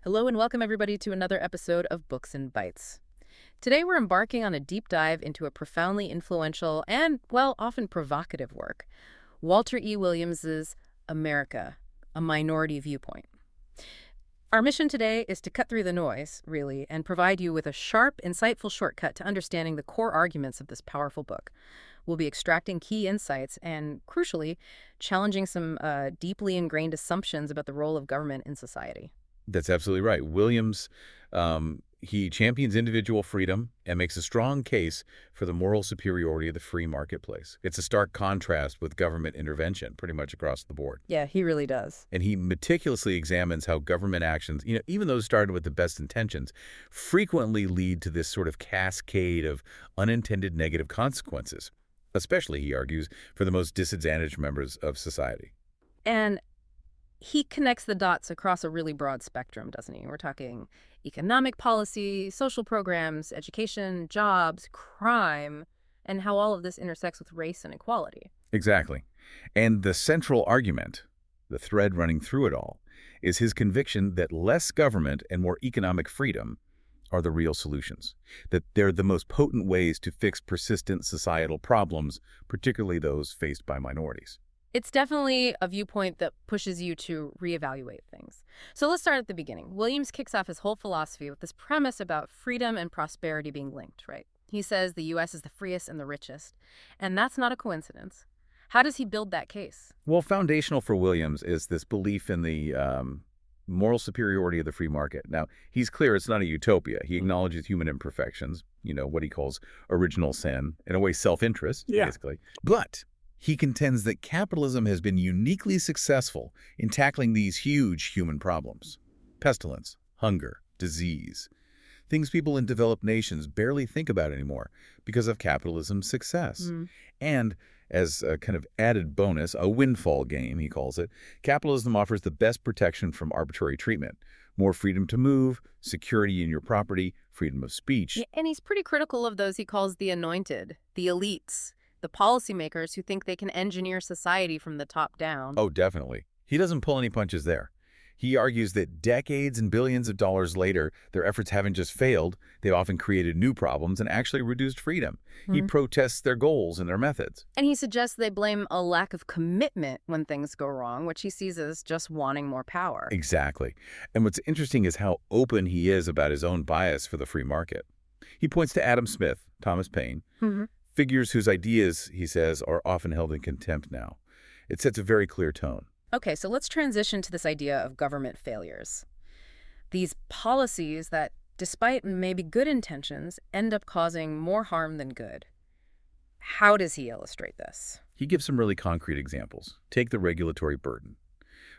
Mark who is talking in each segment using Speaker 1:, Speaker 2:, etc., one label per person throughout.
Speaker 1: Hello and welcome everybody to another episode of Books and Bytes. Today we're embarking on a deep dive into a profoundly influential and, well, often provocative work, Walter E. Williams's America, a Minority Viewpoint. Our mission today is to cut through the noise, really, and provide you with a sharp, insightful shortcut to understanding the core arguments of this powerful book. We'll be extracting key insights and, crucially, challenging some deeply ingrained assumptions about the role of government in society.
Speaker 2: That's absolutely right. Williams, he champions individual freedom and makes a strong case for the moral superiority of the free marketplace. It's a stark contrast with government intervention pretty much across the board.
Speaker 1: Yeah, he really does.
Speaker 2: And he meticulously examines how government actions, even those started with the best intentions, frequently lead to this sort of cascade of unintended negative consequences, especially, he argues, for the most disadvantaged members of society.
Speaker 1: And he connects the dots across a really broad spectrum, doesn't he? We're talking economic policy, social programs, education, jobs, crime, and how all of this intersects with race and equality.
Speaker 2: Exactly. And the central argument, the thread running through it all, is his conviction that less government and more economic freedom are the real solutions, that they're the most potent ways to fix persistent societal problems, particularly those faced by minorities.
Speaker 1: It's definitely a viewpoint that pushes you to reevaluate things. So let's start at the beginning. Williams kicks off his whole philosophy with this premise about freedom and prosperity being linked, right? He says the U.S. is the freest and the richest, and that's not a coincidence. How does he build that case?
Speaker 2: Well, foundational for Williams is this belief in the moral superiority of the free market. Now, he's clear it's not a utopia. He acknowledges human imperfections, what he calls original sin, in a way self-interest, basically. But he contends that capitalism has been uniquely successful in tackling these huge human problems. Pestilence, hunger, disease. Things people in developed nations barely think about anymore because of capitalism's success. And as a kind of added bonus, a windfall game, he calls it, capitalism offers the best protection from arbitrary treatment. More freedom to move, security in your property, freedom of speech.
Speaker 1: Yeah, and he's pretty critical of those he calls the anointed, the elites, the policymakers who think they can engineer society from the top down.
Speaker 2: Oh, definitely. He doesn't pull any punches there. He argues that decades and billions of dollars later, their efforts haven't just failed, they've often created new problems and actually reduced freedom. He protests their goals and their methods.
Speaker 1: And he suggests they blame a lack of commitment when things go wrong, which he sees as just wanting more power.
Speaker 2: Exactly. And what's interesting is how open he is about his own bias for the free market. He points to Adam Smith, Thomas Paine, figures whose ideas, he says, are often held in contempt now. It sets a very clear tone.
Speaker 1: Okay, so let's transition to this idea of government failures. These policies that, despite maybe good intentions, end up causing more harm than good. How does he illustrate this?
Speaker 2: He gives some really concrete examples. Take the regulatory burden.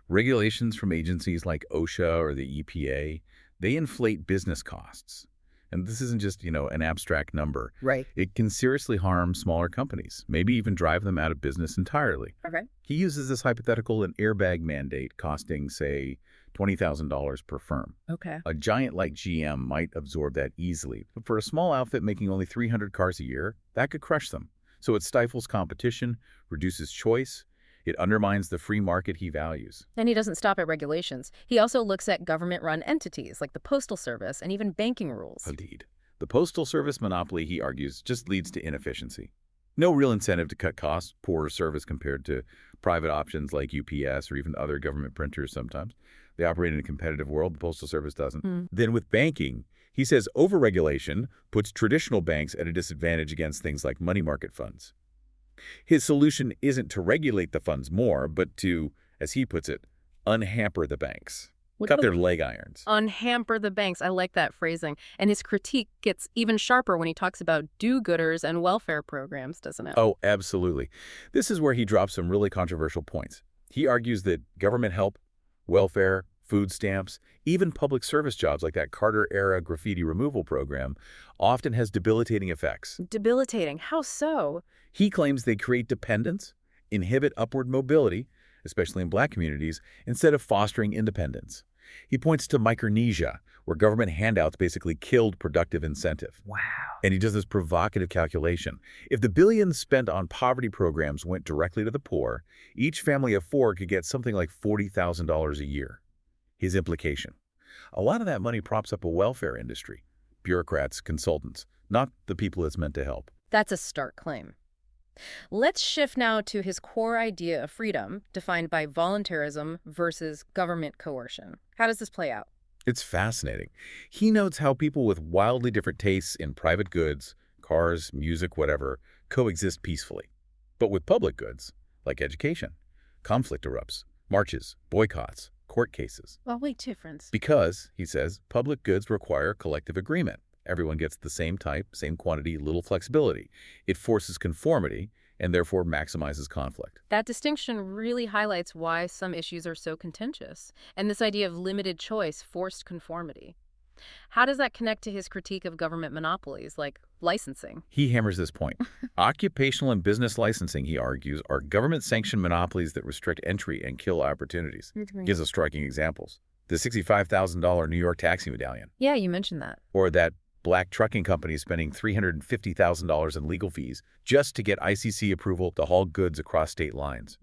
Speaker 2: Regulations from agencies like OSHA or the EPA, they inflate business costs. And this isn't just, an abstract number.
Speaker 1: Right.
Speaker 2: It can seriously harm smaller companies, maybe even drive them out of business entirely.
Speaker 1: Okay.
Speaker 2: He uses this hypothetical an airbag mandate costing, say, $20,000 per firm.
Speaker 1: Okay.
Speaker 2: A giant like GM might absorb that easily, but for a small outfit making only 300 cars a year, that could crush them. So it stifles competition, reduces choice. It undermines the free market he values.
Speaker 1: And he doesn't stop at regulations. He also looks at government-run entities like the Postal Service and even banking rules.
Speaker 2: Indeed. The Postal Service monopoly, he argues, just leads to inefficiency. No real incentive to cut costs, poorer service compared to private options like UPS or even other government printers sometimes. They operate in a competitive world. The Postal Service doesn't. Then with banking, he says overregulation puts traditional banks at a disadvantage against things like money market funds. His solution isn't to regulate the funds more, but to, as he puts it, unhamper the banks. Cut their leg irons.
Speaker 1: Unhamper the banks. I like that phrasing. And his critique gets even sharper when he talks about do-gooders and welfare programs, doesn't it?
Speaker 2: Oh, absolutely. This is where he drops some really controversial points. He argues that government help, welfare, food stamps, even public service jobs like that Carter-era graffiti removal program often has debilitating effects.
Speaker 1: Debilitating. How so?
Speaker 2: He claims they create dependence, inhibit upward mobility, especially in Black communities, instead of fostering independence. He points to Micronesia, where government handouts basically killed productive incentive.
Speaker 1: Wow.
Speaker 2: And he does this provocative calculation. If the billions spent on poverty programs went directly to the poor, each family of four could get something like $40,000 a year. His implication: A lot of that money props up a welfare industry, bureaucrats, consultants, not the people it's meant to help.
Speaker 1: That's a stark claim. Let's shift now to his core idea of freedom, defined by voluntarism versus government coercion. How does this play out?
Speaker 2: It's fascinating. He notes how people with wildly different tastes in private goods, cars, music, whatever, coexist peacefully. But with public goods, like education, conflict erupts, marches, boycotts, court cases.
Speaker 1: Well, wait, difference.
Speaker 2: Because, he says, public goods require collective agreement. Everyone gets the same type, same quantity, little flexibility. It forces conformity and therefore maximizes conflict.
Speaker 1: That distinction really highlights why some issues are so contentious, and this idea of limited choice, forced conformity. How does that connect to his critique of government monopolies, like licensing?
Speaker 2: He hammers this point. Occupational and business licensing, he argues, are government-sanctioned monopolies that restrict entry and kill opportunities. Gives us striking examples. The $65,000 New York taxi medallion.
Speaker 1: Yeah, you mentioned that.
Speaker 2: Or that black trucking company spending $350,000 in legal fees just to get ICC approval to haul goods across state lines.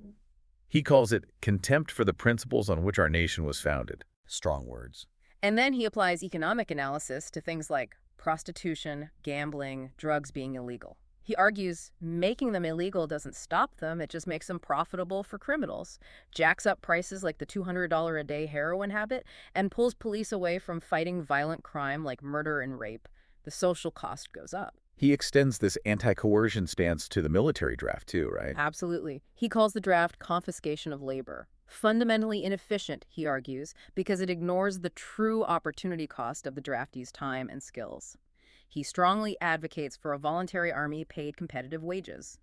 Speaker 2: He calls it contempt for the principles on which our nation was founded. Strong words.
Speaker 1: And then he applies economic analysis to things like prostitution, gambling, drugs being illegal. He argues making them illegal doesn't stop them, it just makes them profitable for criminals, jacks up prices like the $200 a day heroin habit, and pulls police away from fighting violent crime like murder and rape. The social cost goes up.
Speaker 2: He extends this anti-coercion stance to the military draft too, right?
Speaker 1: Absolutely. He calls the draft confiscation of labor. Fundamentally inefficient, he argues, because it ignores the true opportunity cost of the draftee's time and skills. He strongly advocates for a voluntary army paid competitive wages.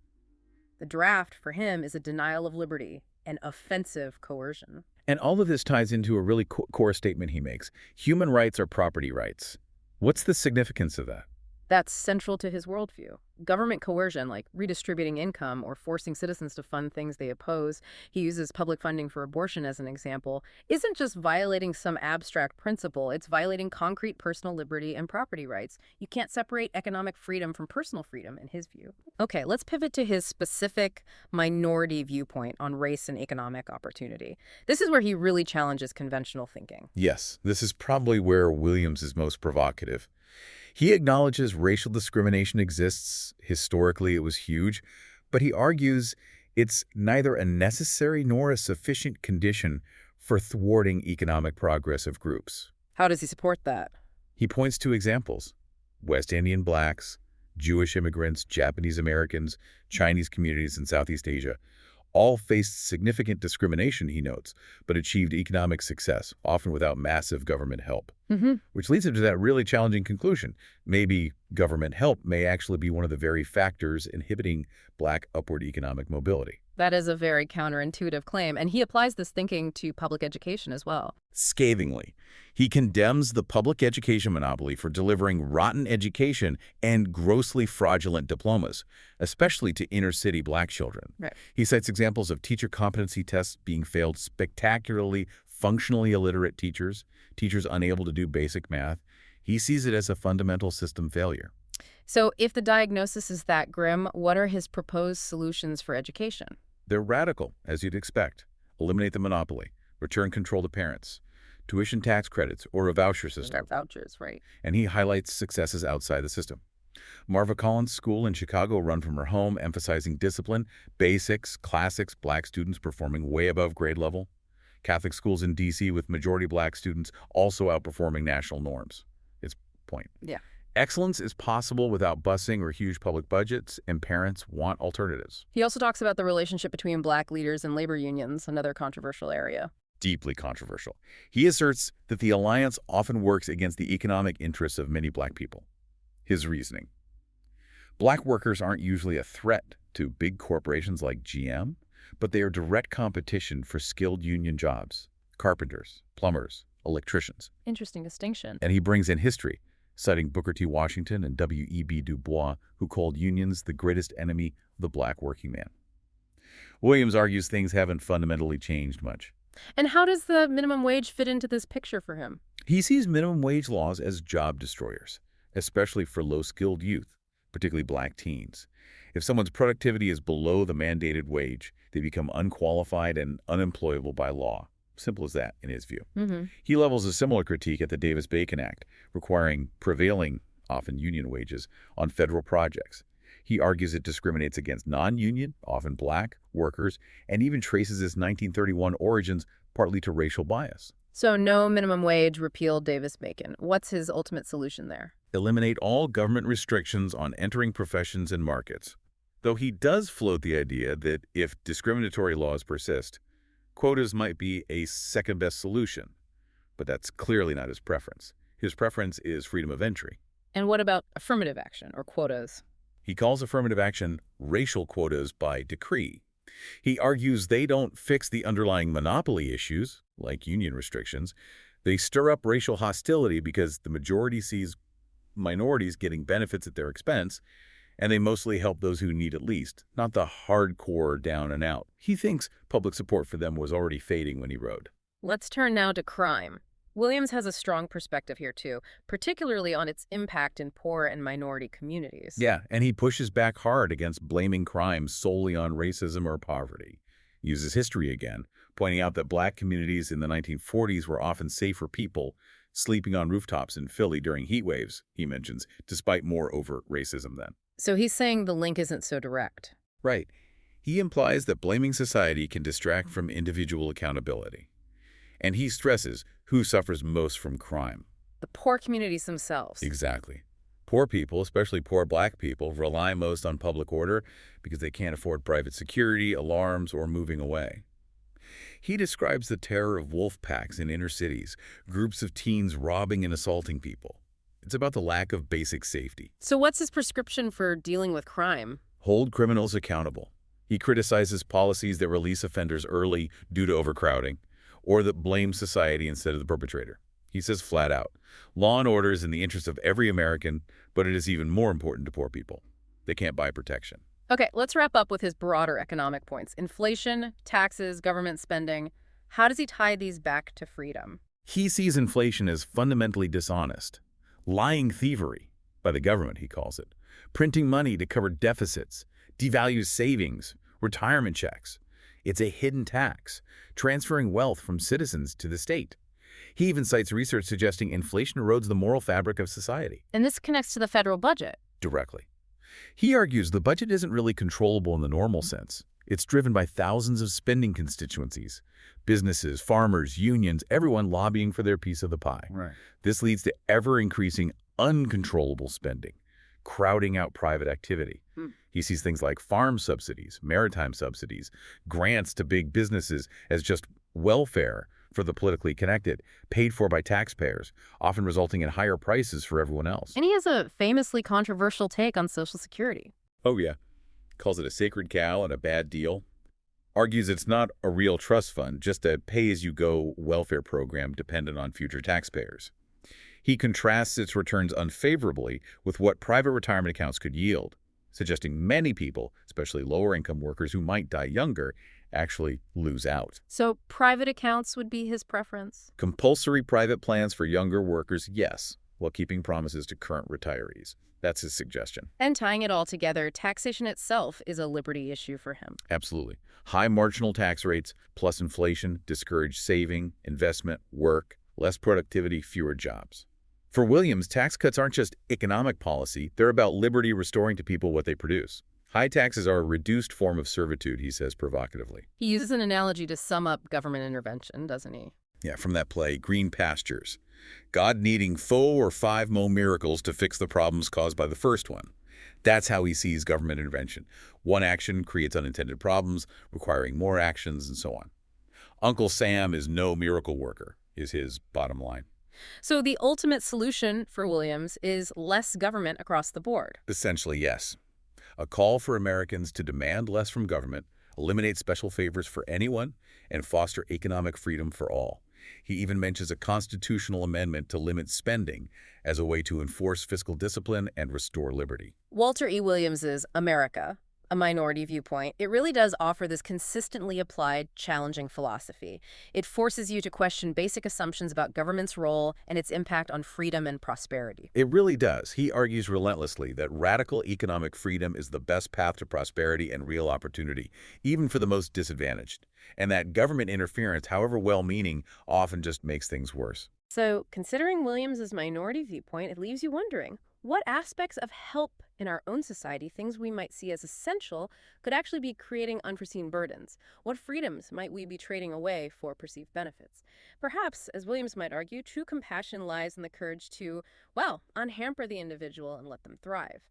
Speaker 1: The draft, for him, is a denial of liberty, an offensive coercion.
Speaker 2: And all of this ties into a really core statement he makes. Human rights are property rights. What's the significance of that?
Speaker 1: That's central to his worldview. Government coercion, like redistributing income or forcing citizens to fund things they oppose, he uses public funding for abortion as an example, isn't just violating some abstract principle, it's violating concrete personal liberty and property rights. You can't separate economic freedom from personal freedom, in his view. Okay, let's pivot to his specific minority viewpoint on race and economic opportunity. This is where he really challenges conventional thinking.
Speaker 2: Yes, this is probably where Williams is most provocative. He acknowledges racial discrimination exists. Historically, it was huge. But he argues it's neither a necessary nor a sufficient condition for thwarting economic progress of groups.
Speaker 1: How does he support that?
Speaker 2: He points to examples. West Indian blacks, Jewish immigrants, Japanese Americans, Chinese communities in Southeast Asia all faced significant discrimination, he notes, but achieved economic success, often without massive government help. Which leads him to that really challenging conclusion. Maybe government help may actually be one of the very factors inhibiting black upward economic mobility.
Speaker 1: That is a very counterintuitive claim, and he applies this thinking to public education as well.
Speaker 2: Scathingly, he condemns the public education monopoly for delivering rotten education and grossly fraudulent diplomas, especially to inner-city black children.
Speaker 1: Right.
Speaker 2: He cites examples of teacher competency tests being failed spectacularly, functionally illiterate teachers, teachers unable to do basic math. He sees it as a fundamental system failure.
Speaker 1: So if the diagnosis is that grim, what are his proposed solutions for education?
Speaker 2: They're radical, as you'd expect. Eliminate the monopoly, return control to parents, tuition tax credits, or a voucher system.
Speaker 1: Vouchers, right.
Speaker 2: And he highlights successes outside the system. Marva Collins School in Chicago, run from her home, emphasizing discipline, basics, classics, black students performing way above grade level. Catholic schools in D.C. with majority black students also outperforming national norms. Its point.
Speaker 1: Yeah.
Speaker 2: Excellence is possible without busing or huge public budgets, and parents want alternatives.
Speaker 1: He also talks about the relationship between black leaders and labor unions, another controversial area.
Speaker 2: Deeply controversial. He asserts that the alliance often works against the economic interests of many black people. His reasoning. Black workers aren't usually a threat to big corporations like GM, but they are direct competition for skilled union jobs, carpenters, plumbers, electricians.
Speaker 1: Interesting distinction.
Speaker 2: And he brings in history, citing Booker T. Washington and W.E.B. Du Bois, who called unions the greatest enemy of the black working man. Williams argues things haven't fundamentally changed much.
Speaker 1: And how does the minimum wage fit into this picture for him?
Speaker 2: He sees minimum wage laws as job destroyers, especially for low-skilled youth, particularly black teens. If someone's productivity is below the mandated wage, they become unqualified and unemployable by law. Simple as that, in his view.
Speaker 1: Mm-hmm.
Speaker 2: He levels a similar critique at the Davis-Bacon Act, requiring prevailing, often union wages, on federal projects. He argues it discriminates against non-union, often black, workers, and even traces its 1931 origins partly to racial bias.
Speaker 1: So no minimum wage, repeal Davis-Bacon. What's his ultimate solution there?
Speaker 2: Eliminate all government restrictions on entering professions and markets. Though he does float the idea that if discriminatory laws persist, quotas might be a second-best solution. But that's clearly not his preference. His preference is freedom of entry.
Speaker 1: And what about affirmative action, or quotas?
Speaker 2: He calls affirmative action racial quotas by decree. He argues they don't fix the underlying monopoly issues, like union restrictions. They stir up racial hostility because the majority sees minorities getting benefits at their expense, and they mostly help those who need it least, not the hardcore down and out. He thinks public support for them was already fading when he wrote.
Speaker 1: Let's turn now to crime. Williams has a strong perspective here, too, particularly on its impact in poor and minority communities.
Speaker 2: Yeah, and he pushes back hard against blaming crime solely on racism or poverty. He uses history again, pointing out that black communities in the 1940s were often safer people, sleeping on rooftops in Philly during heat waves, he mentions, despite more overt racism then.
Speaker 1: So he's saying the link isn't so direct.
Speaker 2: Right. He implies that blaming society can distract from individual accountability. And he stresses who suffers most from crime.
Speaker 1: The poor communities themselves.
Speaker 2: Exactly. Poor people, especially poor black people, rely most on public order because they can't afford private security, alarms, or moving away. He describes the terror of wolf packs in inner cities, groups of teens robbing and assaulting people. It's about the lack of basic safety.
Speaker 1: So what's his prescription for dealing with crime?
Speaker 2: Hold criminals accountable. He criticizes policies that release offenders early due to overcrowding, or that blame society instead of the perpetrator. He says flat out, law and order is in the interest of every American, but it is even more important to poor people. They can't buy protection.
Speaker 1: Okay, let's wrap up with his broader economic points. Inflation, taxes, government spending. How does he tie these back to freedom?
Speaker 2: He sees inflation as fundamentally dishonest. Lying thievery, by the government he calls it. Printing money to cover deficits, devalues savings, retirement checks. It's a hidden tax, transferring wealth from citizens to the state. He even cites research suggesting inflation erodes the moral fabric of society.
Speaker 1: And this connects to the federal budget.
Speaker 2: Directly. He argues the budget isn't really controllable in the normal sense. It's driven by thousands of spending constituencies. Businesses, farmers, unions, everyone lobbying for their piece of the pie.
Speaker 3: Right.
Speaker 2: This leads to ever-increasing uncontrollable spending, crowding out private activity. He sees things like farm subsidies, maritime subsidies, grants to big businesses as just welfare for the politically connected, paid for by taxpayers, often resulting in higher prices for everyone else.
Speaker 1: And he has a famously controversial take on Social Security.
Speaker 2: Oh, yeah. Calls it a sacred cow and a bad deal. Argues it's not a real trust fund, just a pay-as-you-go welfare program dependent on future taxpayers. He contrasts its returns unfavorably with what private retirement accounts could yield, suggesting many people, especially lower-income workers who might die younger, actually lose out.
Speaker 1: So private accounts would be his preference?
Speaker 2: Compulsory private plans for younger workers, yes, while keeping promises to current retirees. That's his suggestion.
Speaker 1: And tying it all together, taxation itself is a liberty issue for him.
Speaker 2: Absolutely. High marginal tax rates plus inflation discourage saving, investment, work, less productivity, fewer jobs. For Williams, tax cuts aren't just economic policy, they're about liberty restoring to people what they produce. High taxes are a reduced form of servitude, he says provocatively.
Speaker 1: He uses an analogy to sum up government intervention, doesn't he?
Speaker 2: Yeah, from that play, Green Pastures. God needing 4 or 5 more miracles to fix the problems caused by the first one. That's how he sees government intervention. One action creates unintended problems, requiring more actions, and so on. Uncle Sam is no miracle worker, is his bottom line.
Speaker 1: So the ultimate solution for Williams is less government across the board.
Speaker 2: Essentially, yes. A call for Americans to demand less from government, eliminate special favors for anyone, and foster economic freedom for all. He even mentions a constitutional amendment to limit spending as a way to enforce fiscal discipline and restore liberty.
Speaker 1: Walter E. Williams's America, A minority viewpoint, it really does offer this consistently applied, challenging philosophy. It forces you to question basic assumptions about government's role and its impact on freedom and prosperity.
Speaker 2: It really does. He argues relentlessly that radical economic freedom is the best path to prosperity and real opportunity, even for the most disadvantaged, and that government interference, however well-meaning, often just makes things worse.
Speaker 1: So, considering Williams's minority viewpoint, it leaves you wondering what aspects of help in our own society, things we might see as essential, could actually be creating unforeseen burdens? What freedoms might we be trading away for perceived benefits? Perhaps, as Williams might argue, true compassion lies in the courage to, well, unhamper the individual and let them thrive.